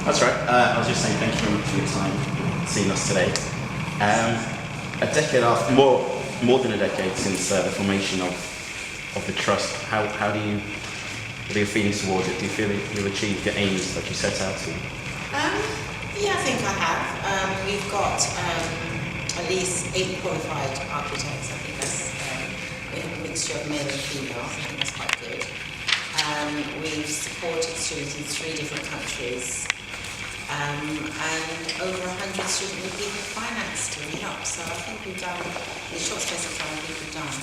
That's right. I was just saying thank you very much for your time seeing us today. A decade after, more than a decade since the formation of the trust, what are your feelings towards it? Do you feel that you've achieved your aims that you set out to? Yeah, I think I have. We've got at least 8 qualified architects. I think that's we have a mixture of male and female. I think that's quite good. We've supported students in 3 different countries, and over 100 students we've been financed to help. So I think we've done, in a short space of time, I think we've done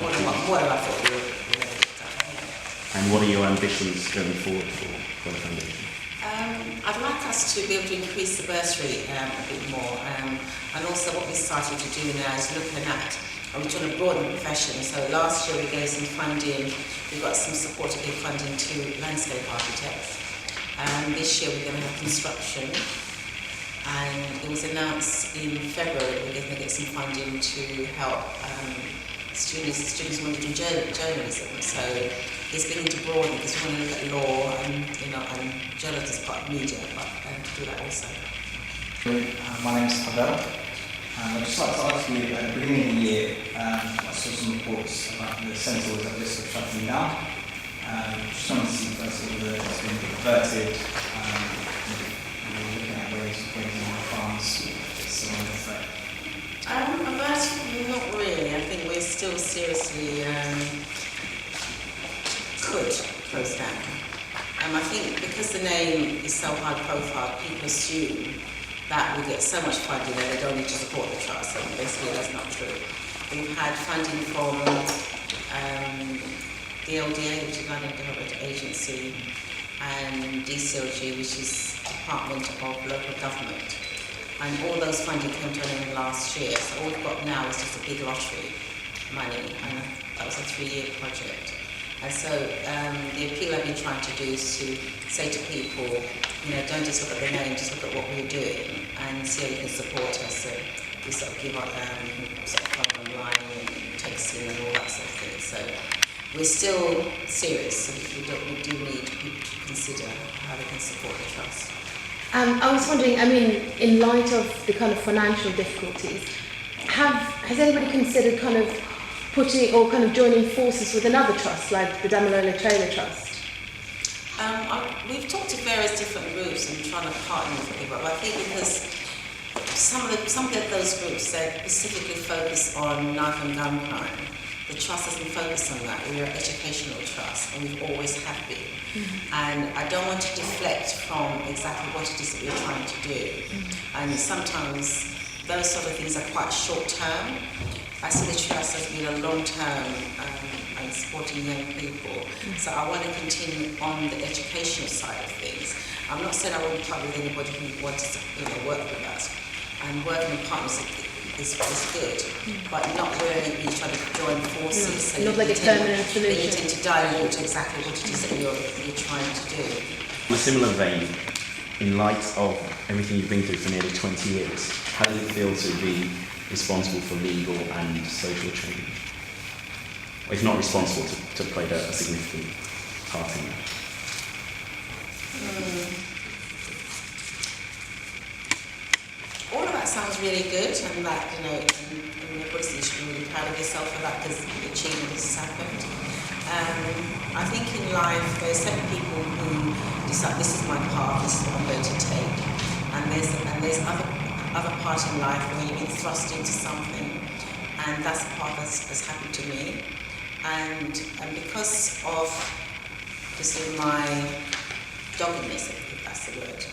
more than I thought we would have done. Yeah. And what are your ambitions going forward for the foundation? I'd like us to be able to increase the bursary a bit more, and also what we're starting to do now is looking at, we're trying to broaden the profession. So last year we gave some funding, we got some support to give funding to landscape architects. This year we're going to have construction, and it was announced in February we're going to get some funding to help students who want to do journalism. So it's beginning to broaden because we want to look at law and journalism is part of media, but do that also. My name is Pavel. I'd just like to ask you, at the beginning of the year, I saw some reports about the centre was at risk of shutting down. Just wanted to see first of all that it's been converted, looking at ways of bringing more funds, it's a wonderful threat. Not really. I think we're still seriously could close down. I think because the name is so high profile, people assume that we get so much funding that they don't need to support the trust, and basically that's not true. We've had funding from the LDA, which is London Development Agency, and DCLG, which is Department of Local Government. And all those funding came to an end last year, so all we've got now is just a big lottery money, and that was a 3-year project. And so the appeal I've been trying to do is to say to people, don't just look at the name, just look at what we're doing and see how you can support us. So we sort of give up sort of club online and texting and all that sort of thing. So we're still serious, so we do need people to consider how they can support the trust. I was wondering, in light of the kind of financial difficulties, has anybody considered kind of putting or kind of joining forces with another trust, like the Damilola Trailer Trust? We've talked to various different groups and trying to partner with people, but I think because some of those groups that specifically focus on knife and gun crime, the trust doesn't focus on that. We're an educational trust, and we've always have been. Mm-hmm. And I don't want to deflect from exactly what it is that we're trying to do. Mm-hmm. And sometimes those sort of things are quite short term. I see the trust as being a long term and supporting young people. Mm-hmm. So I want to continue on the educational side of things. I'm not saying I won't partner with anybody who wants to work with us. And working in partnership is good, but not really be trying to join forces. So not like a permanent solution. You tend to dilute exactly what it is that you're trying to do. In a similar vein, in light of everything you've been through for nearly 20 years, how does it feel to be responsible for legal and social change? Or if not responsible, to play a significant part in that? All of that sounds really good, and that, and obviously you should be really proud of yourself for that, because the achievement has happened. I think in life there's certain people who decide this is my path, this is what I'm going to take, and there's other parts in life where you've been thrust into something, and that's the part that's happened to me. And because of my doggedness, if that's the word,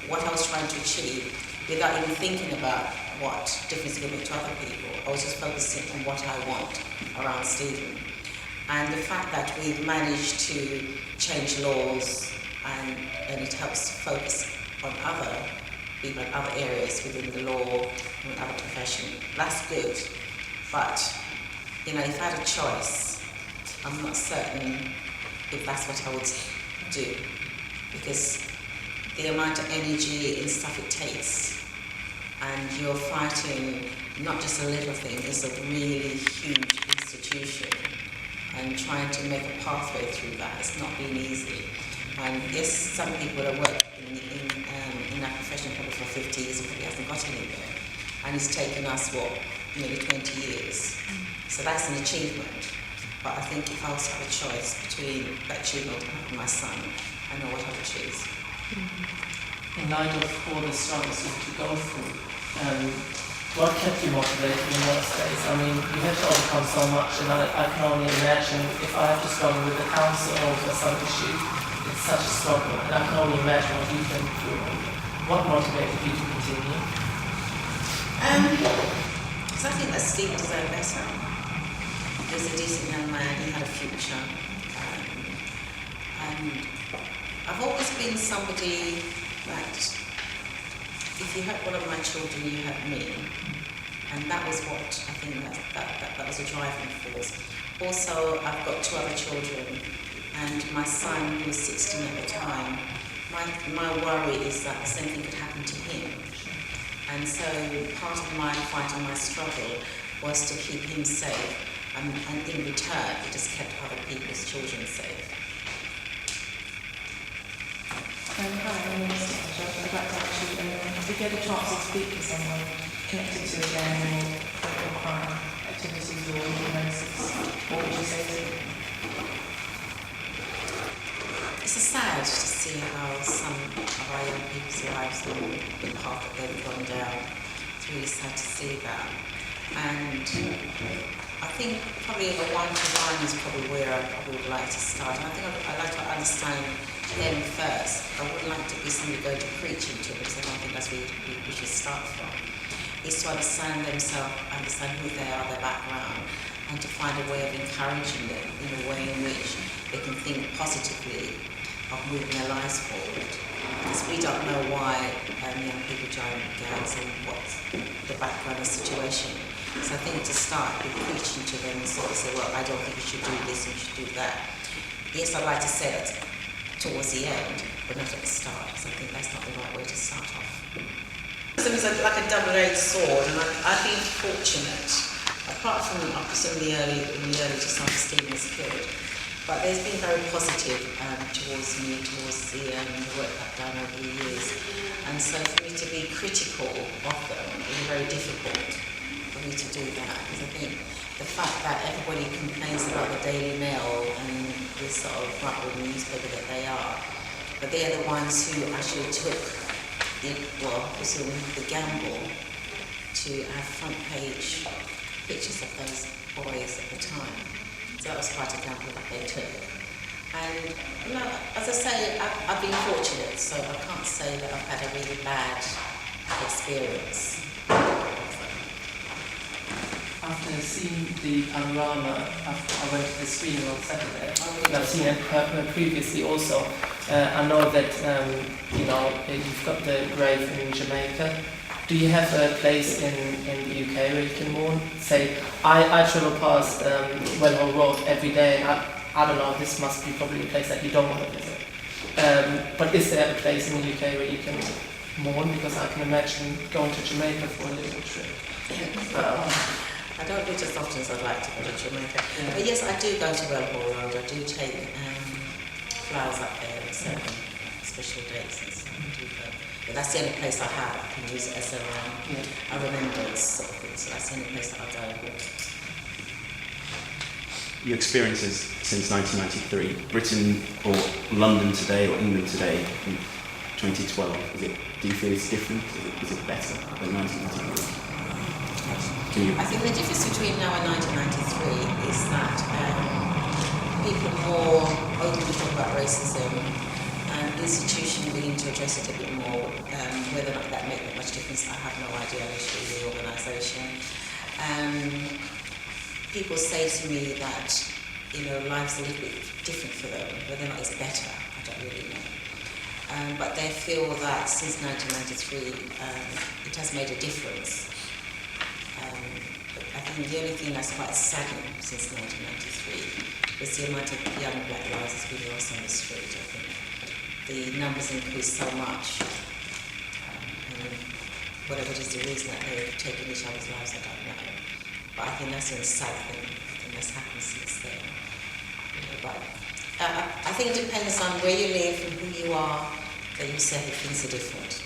what I was trying to achieve, without even thinking about what difference it could make to other people, I was just focusing on what I want around Stephen. And the fact that we've managed to change laws and it helps to focus on other people in other areas within the law and other profession, that's good. But, if I had a choice, I'm not certain if that's what I would do, because the amount of energy and stuff it takes, and you're fighting not just a little thing, it's a really huge institution, and trying to make a pathway through that has not been easy. And yes, some people have worked in that profession probably for 50 years and probably hasn't got anywhere. And it's taken us, nearly 20 years. So that's an achievement. But I think if I was to have a choice between that achievement and my son, I know what I would choose. In light of all the struggles you had to go through, what kept you motivated in those days? I mean, you had to overcome so much, and I can only imagine if I have to struggle with the council over some issue, it's such a struggle, and I can only imagine what you've been through. What motivated you to continue? Because I think that Slik deserved better. He was a decent young man, he had a future. And I've always been somebody that if you had one of my children, you had me. And that was what I think that was a driving force. Also, I've got 2 other children, and my son, who was 16 at the time, my worry is that the same thing could happen to him. And so part of my fight and my struggle was to keep him safe, and in return, it just kept other people's children safe. Hi, my name is Slik. I'd like to actually, if you get a chance to speak to someone connected to a gang or crime activities or offences, what would you say to them? It's sad to see how some of our young people's lives and the path that they've gone down. It's really sad to see that. And I think probably a one-to-one is probably where I probably would like to start. And I think I'd like to understand them first. I wouldn't like to be somebody going to preach into it, because I don't think that's where we should start from. Is to understand themselves, understand who they are, their background, and to find a way of encouraging them in a way in which they can think positively of moving their lives forward. Because we don't know why young people join gangs and what's the background of the situation. So I think to start with preaching to them and sort of say, well, I don't think you should do this and you should do that. Yes, I'd like to say that towards the end, but not at the start, because I think that's not the right way to start off. So it's like a double-edged sword, and I've been fortunate, apart from some of the early just after Stephen was killed. But there's been very positive towards me, towards the work I've done over the years. And so for me to be critical of them is very difficult for me to do that, because I think the fact that everybody complains about the Daily Mail and this sort of right-wing newspaper that they are, but they're the ones who actually took the gamble to have front page pictures of those boys at the time. So that was quite a gamble that they took. And as I say, I've been fortunate, so I can't say that I've had a really bad experience. After seeing the panorama, I went to the screening on Saturday. I've seen it previously also. I know that you've got the grave in Jamaica. Do you have a place in the UK where you can mourn? Say, I travel past Wellhall Road every day, and I don't know, this must be probably a place that you don't want to visit. But is there a place in the UK where you can mourn? Because I can imagine going to Jamaica for a little trip. I don't do it as often as I'd like to go to Jamaica. Yeah. But yes, I do go to Wellhall Road. I do take flowers up there at certain special dates and stuff. But that's the only place I have. I can use it as a remembrance sort of thing. So that's the only place that I go. Your experiences since 1993, Britain or London today or England today in 2012, do you feel it's different? Is it better than 1993? I think the difference between now and 1993 is that people more openly talk about racism, and institutions willing to address it a bit more. Whether or not that makes much difference, I have no idea. I'm actually the organisation. People say to me that life's a little bit different for them. Whether or not it's better, I don't really know. But they feel that since 1993, it has made a difference. I think the only thing that's quite saddening since 1993 is the amount of young black lives that's been lost on the street. I think the numbers increased so much. And whatever it is the reason that they've taken each other's lives, I don't know. But I think that's a sad thing. I think that's happened since then. But I think it depends on where you live and who you are, that you say that things are different.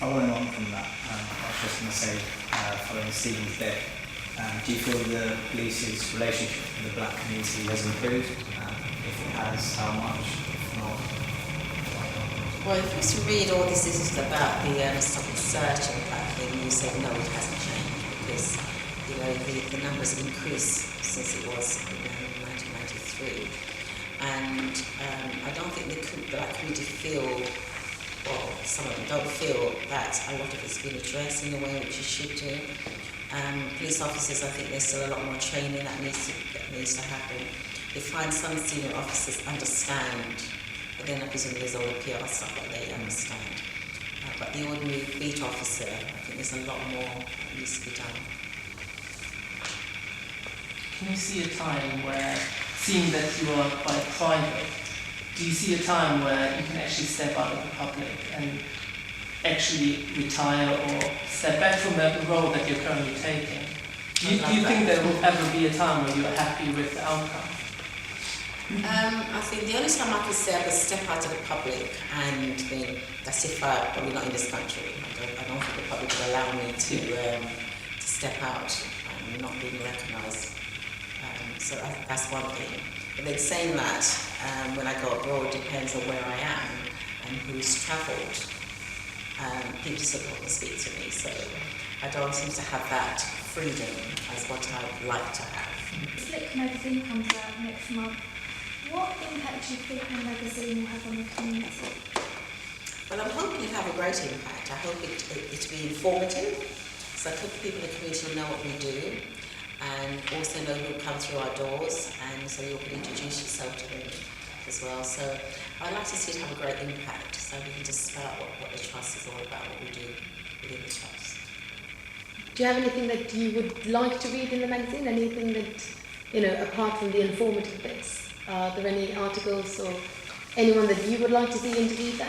Following on from that, I was just going to say, following Stephen's death, do you feel the police's relationship with the black community has improved? If it has, how much? If not? Well, if you was to read all this is about the stop and search and that thing, you say no, it hasn't changed because the numbers have increased since it was in 1993, and I don't think the black community feel, well, some of them don't feel that a lot of it's been addressed in the way which it should do. Police officers, I think there's still a lot more training that needs to happen. They find some senior officers understand, but then I presume there's all the PR stuff that they understand. But the ordinary beat officer, I think there's a lot more that needs to be done. Can you see a time where, seeing that you are quite private, do you see a time where you can actually step out of the public and actually retire or step back from the role that you're currently taking? Do you think there will ever be a time where you are happy with the outcome? I think the only time I could say I could step out to the public and think that's if we're not in this country. I don't think the public will allow me to step out and not being recognised. So that's one thing. But then saying that, when I go abroad, it depends on where I am and who's travelled. People support and speak to me, so I don't seem to have that freedom as what I'd like to have. Slik magazine comes out next month. What impact do you think the magazine will have on the community? Well, I'm hoping it'll have a great impact. I hope it to be informative, so I hope people in the community know what we do and also know who come through our doors, and so you can introduce yourself to them as well. So I'd like to see it have a great impact, so we can just spell out what the trust is all about, what we do within the trust. Do you have anything that you would like to read in the magazine? Anything that, apart from the informative bits? Are there any articles or anyone that you would like to see interviewed there?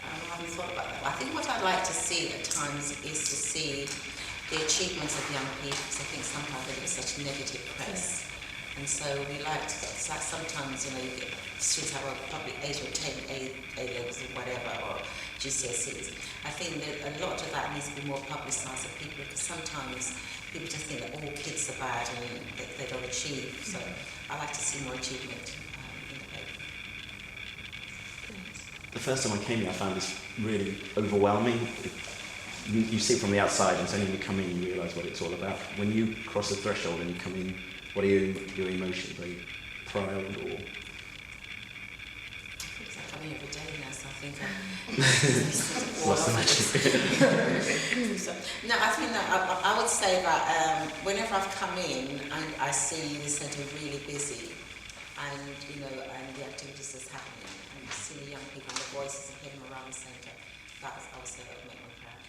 I haven't thought about that. I think what I'd like to see at times is to see the achievements of young people, because I think sometimes they get such negative press. And so we like to, it's like sometimes, you get students have a public age of 10 A-levels or whatever, or GCSEs. I think that a lot of that needs to be more publicised to people, because sometimes people just think that all kids are bad and they don't achieve. So I like to see more achievement in the paper. The first time I came here, I found this really overwhelming. You see it from the outside, and so when you come in, you realise what it's all about. When you cross the threshold and you come in, what are your emotions? Are you proud or? Because I come in every day now, so I think What's the magic? No, I think that I would say that whenever I've come in, I see the centre really busy, and and the activities that's happening, and seeing the young people and the voices of them around the centre. I would say that would make me proud.